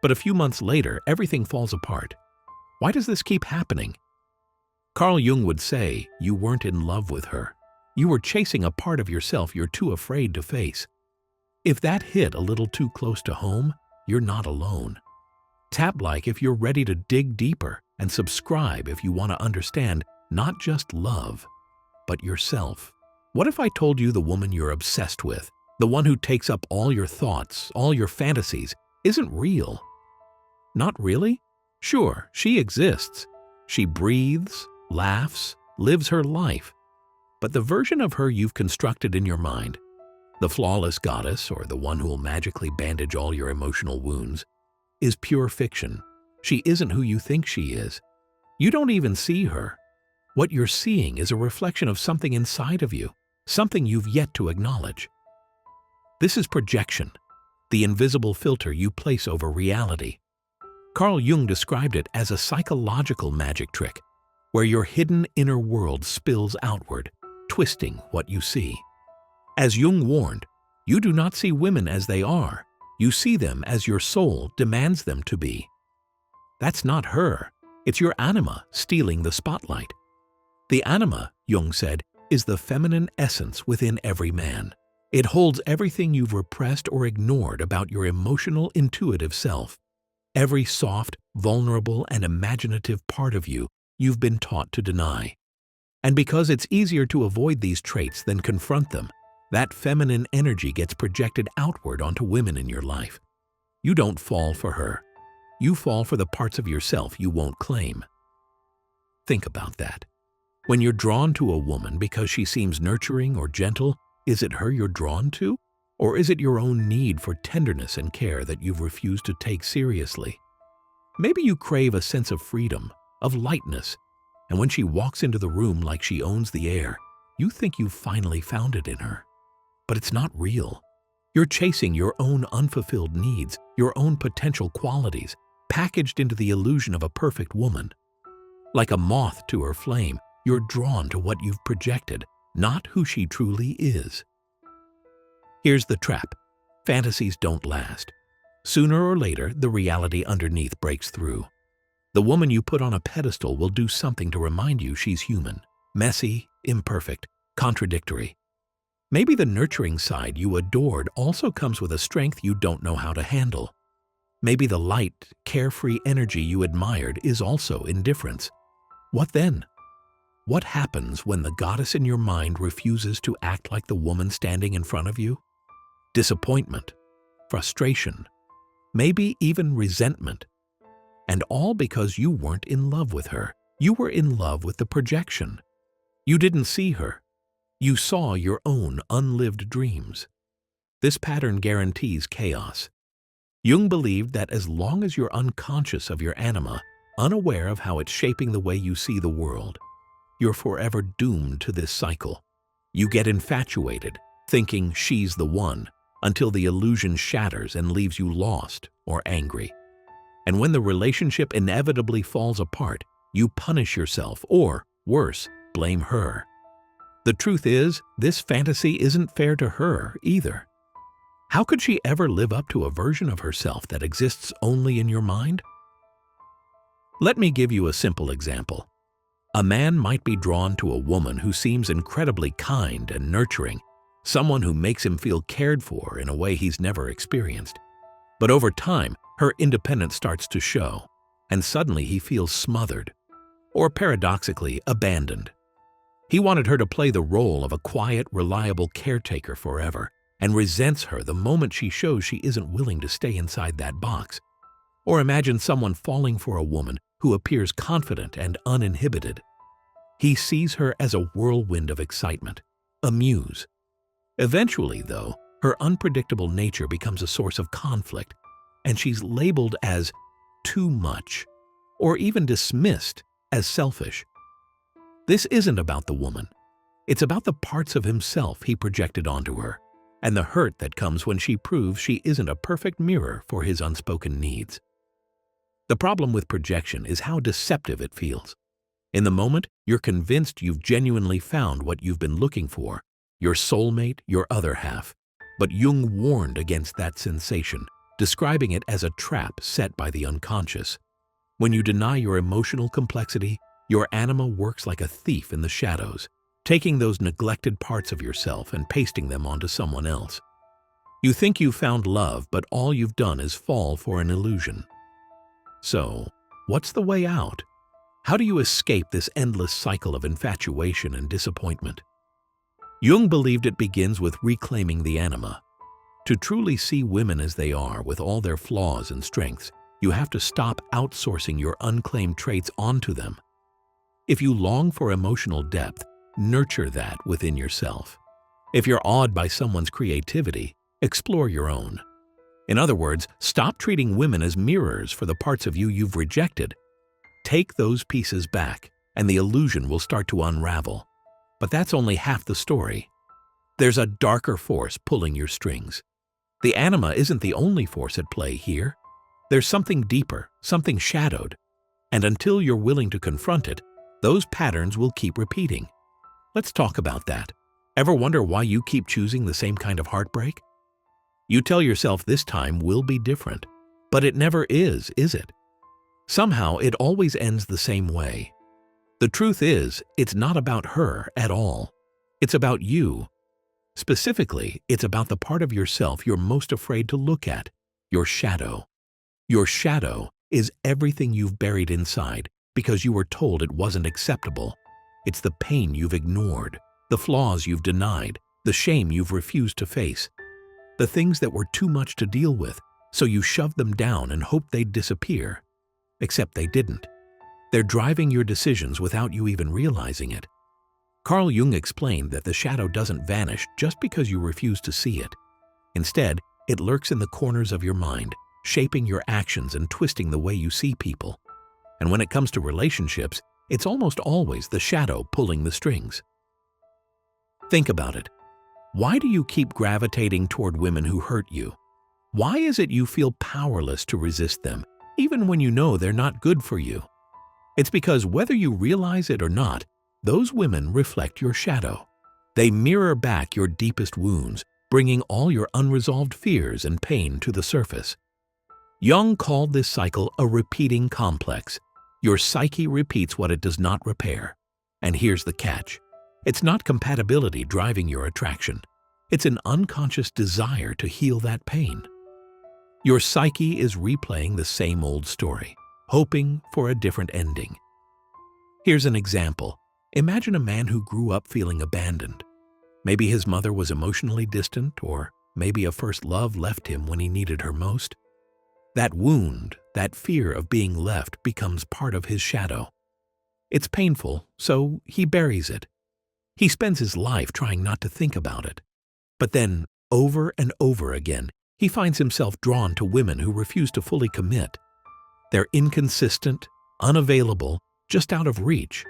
But a few months later, everything falls apart. Why does this keep happening? Carl Jung would say you weren't in love with her. You were chasing a part of yourself you're too afraid to face. If that hit a little too close to home, you're not alone. Tap like if you're ready to dig deeper, and subscribe if you want to understand not just love, but yourself. What if I told you the woman you're obsessed with, the one who takes up all your thoughts, all your fantasies, isn't real? Not really? Sure, she exists. She breathes, laughs, lives her life. But the version of her you've constructed in your mind, the flawless goddess or the one who will magically bandage all your emotional wounds, is pure fiction. She isn't who you think she is. You don't even see her. What you're seeing is a reflection of something inside of you, something you've yet to acknowledge. This is projection, the invisible filter you place over reality. Carl Jung described it as a psychological magic trick, where your hidden inner world spills outward, twisting what you see. As Jung warned, you do not see women as they are. You see them as your soul demands them to be. That's not her. It's your anima stealing the spotlight. The anima, Jung said, is the feminine essence within every man. It holds everything you've repressed or ignored about your emotional, intuitive self. Every soft, vulnerable, and imaginative part of you you've been taught to deny. And because it's easier to avoid these traits than confront them, that feminine energy gets projected outward onto women in your life. You don't fall for her. You fall for the parts of yourself you won't claim. Think about that. When you're drawn to a woman because she seems nurturing or gentle, is it her you're drawn to? Or is it your own need for tenderness and care that you've refused to take seriously? Maybe you crave a sense of freedom, of lightness, and when she walks into the room like she owns the air, you think you've finally found it in her. But it's not real. You're chasing your own unfulfilled needs, your own potential qualities, packaged into the illusion of a perfect woman. Like a moth to her flame, you're drawn to what you've projected, not who she truly is. Here's the trap. Fantasies don't last. Sooner or later, the reality underneath breaks through. The woman you put on a pedestal will do something to remind you she's human, messy, imperfect, contradictory. Maybe the nurturing side you adored also comes with a strength you don't know how to handle. Maybe the light, carefree energy you admired is also indifference. What then? What happens when the goddess in your mind refuses to act like the woman standing in front of you? Disappointment, frustration, maybe even resentment. And all because you weren't in love with her. You were in love with the projection. You didn't see her. You saw your own unlived dreams. This pattern guarantees chaos. Jung believed that as long as you're unconscious of your anima, unaware of how it's shaping the way you see the world, you're forever doomed to this cycle. You get infatuated, thinking she's the one, until the illusion shatters and leaves you lost or angry. And when the relationship inevitably falls apart, you punish yourself or, worse, blame her. The truth is, this fantasy isn't fair to her either. How could she ever live up to a version of herself that exists only in your mind? Let me give you a simple example. A man might be drawn to a woman who seems incredibly kind and nurturing, someone who makes him feel cared for in a way he's never experienced. But over time, her independence starts to show, and suddenly he feels smothered, or paradoxically, abandoned. He wanted her to play the role of a quiet, reliable caretaker forever, and resents her the moment she shows she isn't willing to stay inside that box. Or imagine someone falling for a woman who appears confident and uninhibited. He sees her as a whirlwind of excitement, a muse. Eventually, though, her unpredictable nature becomes a source of conflict, and she's labeled as too much, or even dismissed as selfish. This isn't about the woman. It's about the parts of himself he projected onto her, and the hurt that comes when she proves she isn't a perfect mirror for his unspoken needs. The problem with projection is how deceptive it feels. In the moment, you're convinced you've genuinely found what you've been looking for, your soulmate, your other half. But Jung warned against that sensation, describing it as a trap set by the unconscious. When you deny your emotional complexity, your anima works like a thief in the shadows, taking those neglected parts of yourself and pasting them onto someone else. You think you've found love, but all you've done is fall for an illusion. So, what's the way out? How do you escape this endless cycle of infatuation and disappointment? Jung believed it begins with reclaiming the anima. To truly see women as they are, with all their flaws and strengths, you have to stop outsourcing your unclaimed traits onto them. If you long for emotional depth, nurture that within yourself. If you're awed by someone's creativity, explore your own. In other words, stop treating women as mirrors for the parts of you you've rejected. Take those pieces back, and the illusion will start to unravel. But that's only half the story. There's a darker force pulling your strings. The anima isn't the only force at play here. There's something deeper, something shadowed. And until you're willing to confront it, those patterns will keep repeating. Let's talk about that. Ever wonder why you keep choosing the same kind of heartbreak? You tell yourself this time will be different, but it never is it? Somehow it always ends the same way. The truth is, it's not about her at all. It's about you. Specifically, it's about the part of yourself you're most afraid to look at, your shadow. Your shadow is everything you've buried inside because you were told it wasn't acceptable. It's the pain you've ignored, the flaws you've denied, the shame you've refused to face. The things that were too much to deal with, so you shoved them down and hoped they'd disappear. Except they didn't. They're driving your decisions without you even realizing it. Carl Jung explained that the shadow doesn't vanish just because you refuse to see it. Instead, it lurks in the corners of your mind, shaping your actions and twisting the way you see people. And when it comes to relationships, it's almost always the shadow pulling the strings. Think about it. Why do you keep gravitating toward women who hurt you? Why is it you feel powerless to resist them, even when you know they're not good for you? It's because whether you realize it or not, those women reflect your shadow. They mirror back your deepest wounds, bringing all your unresolved fears and pain to the surface. Jung called this cycle a repeating complex. Your psyche repeats what it does not repair. And here's the catch. It's not compatibility driving your attraction. It's an unconscious desire to heal that pain. Your psyche is replaying the same old story, hoping for a different ending. Here's an example. Imagine a man who grew up feeling abandoned. Maybe his mother was emotionally distant, or maybe a first love left him when he needed her most. That wound, that fear of being left, becomes part of his shadow. It's painful, so he buries it. He spends his life trying not to think about it. But then, over and over again, he finds himself drawn to women who refuse to fully commit. They're inconsistent, unavailable, just out of reach.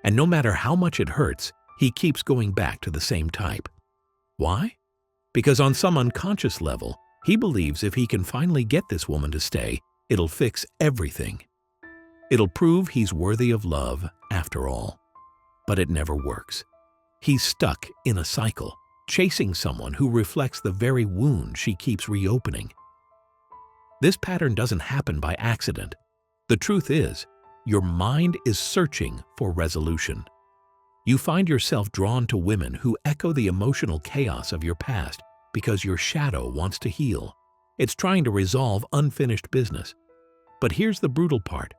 And no matter how much it hurts, he keeps going back to the same type. Why? Because on some unconscious level, he believes if he can finally get this woman to stay, it'll fix everything. It'll prove he's worthy of love after all. But it never works. He's stuck in a cycle, chasing someone who reflects the very wound she keeps reopening. This pattern doesn't happen by accident. The truth is, your mind is searching for resolution. You find yourself drawn to women who echo the emotional chaos of your past because your shadow wants to heal. It's trying to resolve unfinished business. But here's the brutal part.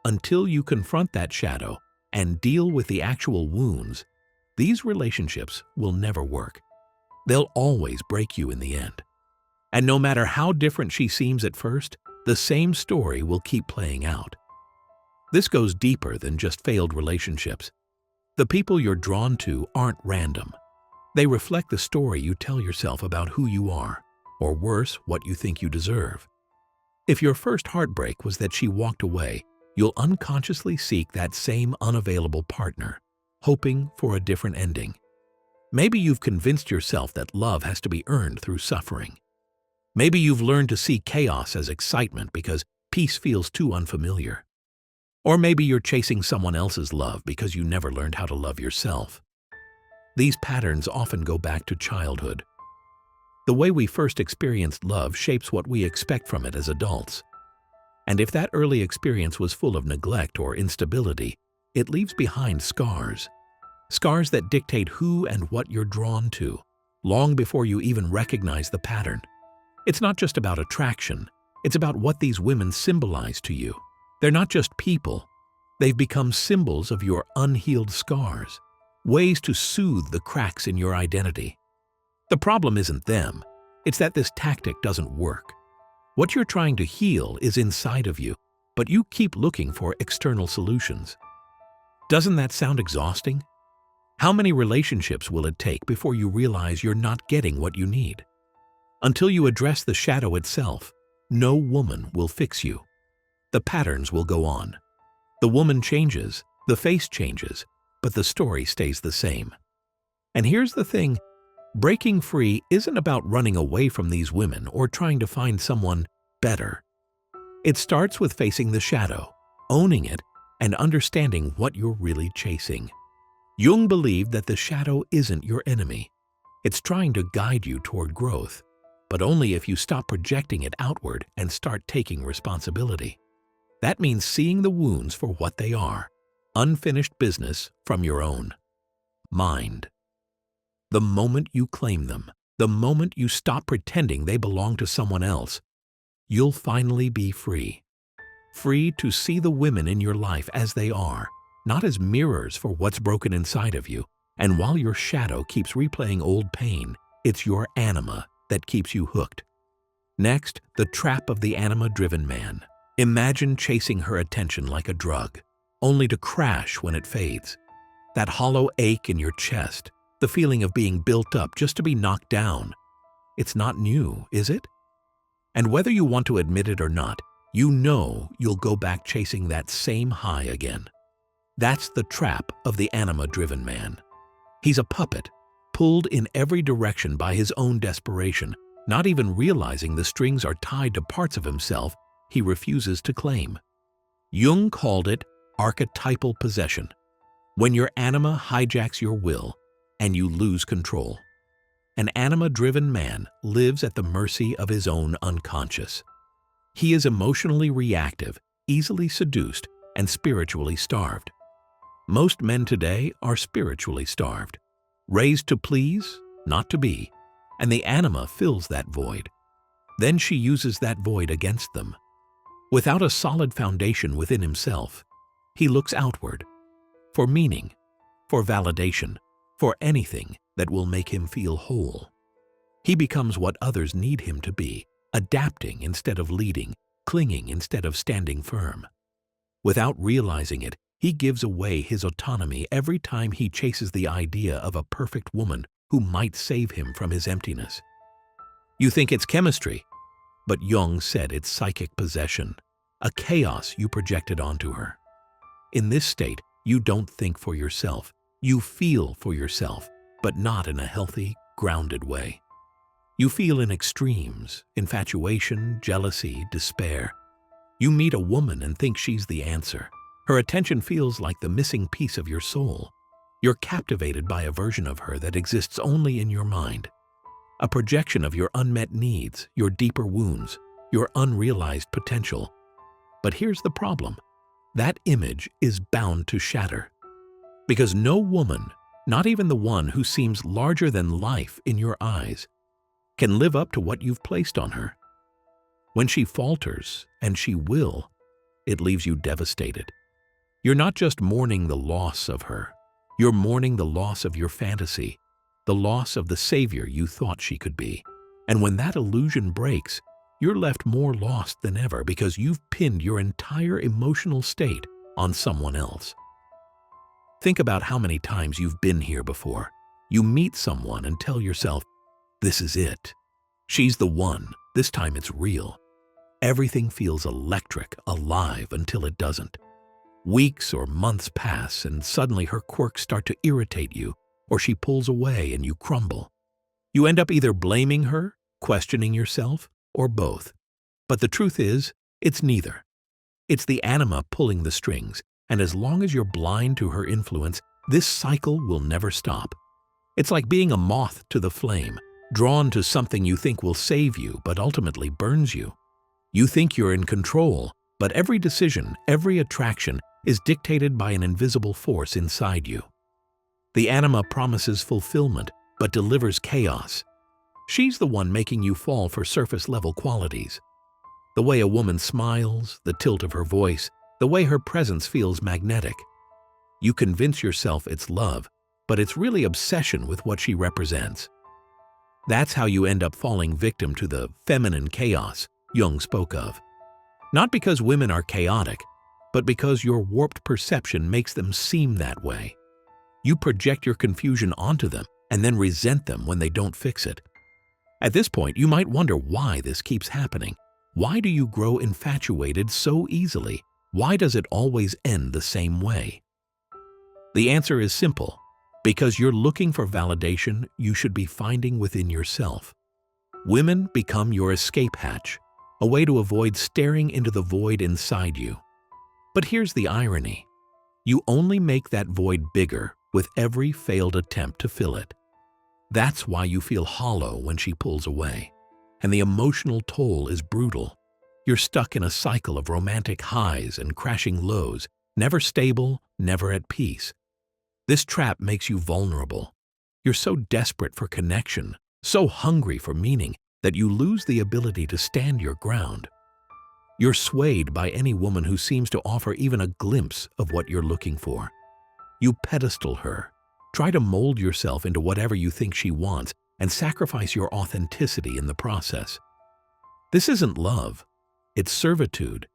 Until you confront that shadow and deal with the actual wounds, these relationships will never work. They'll always break you in the end. And no matter how different she seems at first, the same story will keep playing out. This goes deeper than just failed relationships. The people you're drawn to aren't random. They reflect the story you tell yourself about who you are, or worse, what you think you deserve. If your first heartbreak was that she walked away, you'll unconsciously seek that same unavailable partner, hoping for a different ending. Maybe you've convinced yourself that love has to be earned through suffering. Maybe you've learned to see chaos as excitement because peace feels too unfamiliar. Or maybe you're chasing someone else's love because you never learned how to love yourself. These patterns often go back to childhood. The way we first experienced love shapes what we expect from it as adults. And if that early experience was full of neglect or instability, it leaves behind scars. Scars that dictate who and what you're drawn to, long before you even recognize the pattern. It's not just about attraction, it's about what these women symbolize to you. They're not just people, they've become symbols of your unhealed scars, ways to soothe the cracks in your identity. The problem isn't them, it's that this tactic doesn't work. What you're trying to heal is inside of you, but you keep looking for external solutions. Doesn't that sound exhausting? How many relationships will it take before you realize you're not getting what you need? Until you address the shadow itself, no woman will fix you. The patterns will go on. The woman changes, the face changes, but the story stays the same. And here's the thing, breaking free isn't about running away from these women or trying to find someone better. It starts with facing the shadow, owning it, and understanding what you're really chasing. Jung believed that the shadow isn't your enemy. It's trying to guide you toward growth, but only if you stop projecting it outward and start taking responsibility. That means seeing the wounds for what they are, unfinished business from your own mind. The moment you claim them, the moment you stop pretending they belong to someone else, you'll finally be free. Free to see the women in your life as they are, not as mirrors for what's broken inside of you. And while your shadow keeps replaying old pain, it's your anima that keeps you hooked. Next, the trap of the anima-driven man. Imagine chasing her attention like a drug, only to crash when it fades. That hollow ache in your chest, the feeling of being built up just to be knocked down. It's not new, is it? And whether you want to admit it or not, you know you'll go back chasing that same high again. That's the trap of the anima-driven man. He's a puppet, pulled in every direction by his own desperation, not even realizing the strings are tied to parts of himself he refuses to claim. Jung called it archetypal possession, when your anima hijacks your will and you lose control. An anima-driven man lives at the mercy of his own unconscious. He is emotionally reactive, easily seduced, and spiritually starved. Most men today are spiritually starved, raised to please, not to be, and the anima fills that void. Then she uses that void against them. Without a solid foundation within himself, he looks outward, for meaning, for validation, for anything that will make him feel whole. He becomes what others need him to be, adapting instead of leading, clinging instead of standing firm. Without realizing it, he gives away his autonomy every time he chases the idea of a perfect woman who might save him from his emptiness. You think it's chemistry, but Jung said it's psychic possession, a chaos you projected onto her. In this state, you don't think for yourself, you feel for yourself, but not in a healthy, grounded way. You feel in extremes, infatuation, jealousy, despair. You meet a woman and think she's the answer. Her attention feels like the missing piece of your soul. You're captivated by a version of her that exists only in your mind. A projection of your unmet needs, your deeper wounds, your unrealized potential. But here's the problem. That image is bound to shatter. Because no woman, not even the one who seems larger than life in your eyes, can live up to what you've placed on her. When she falters, and she will, it leaves you devastated. You're not just mourning the loss of her, you're mourning the loss of your fantasy, the loss of the savior you thought she could be. And when that illusion breaks, you're left more lost than ever because you've pinned your entire emotional state on someone else. Think about how many times you've been here before. You meet someone and tell yourself, this is it. She's the one. This time it's real. Everything feels electric, alive until it doesn't. Weeks or months pass and suddenly her quirks start to irritate you, or she pulls away and you crumble. You end up either blaming her, questioning yourself, or both. But the truth is, it's neither. It's the anima pulling the strings, and as long as you're blind to her influence, this cycle will never stop. It's like being a moth to the flame, drawn to something you think will save you but ultimately burns you. You think you're in control, but every decision, every attraction is dictated by an invisible force inside you. The anima promises fulfillment but delivers chaos. She's the one making you fall for surface-level qualities. The way a woman smiles, the tilt of her voice, the way her presence feels magnetic. You convince yourself it's love, but it's really obsession with what she represents. That's how you end up falling victim to the feminine chaos Jung spoke of. Not because women are chaotic, but because your warped perception makes them seem that way. You project your confusion onto them and then resent them when they don't fix it. At this point, you might wonder why this keeps happening. Why do you grow infatuated so easily? Why does it always end the same way? The answer is simple. Because you're looking for validation you should be finding within yourself. Women become your escape hatch, a way to avoid staring into the void inside you. But here's the irony. You only make that void bigger with every failed attempt to fill it. That's why you feel hollow when she pulls away. And the emotional toll is brutal. You're stuck in a cycle of romantic highs and crashing lows, never stable, never at peace. This trap makes you vulnerable. You're so desperate for connection, so hungry for meaning, that you lose the ability to stand your ground. You're swayed by any woman who seems to offer even a glimpse of what you're looking for. You pedestal her, try to mold yourself into whatever you think she wants, and sacrifice your authenticity in the process. This isn't love, it's servitude.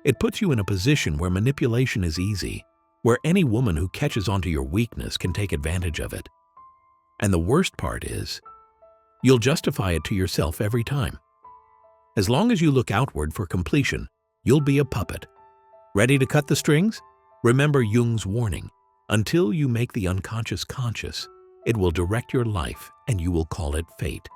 It puts you in a position where manipulation is easy, where any woman who catches onto your weakness can take advantage of it. And the worst part is, you'll justify it to yourself every time. As long as you look outward for completion, you'll be a puppet. Ready to cut the strings? Remember Jung's warning. Until you make the unconscious conscious, it will direct your life and you will call it fate.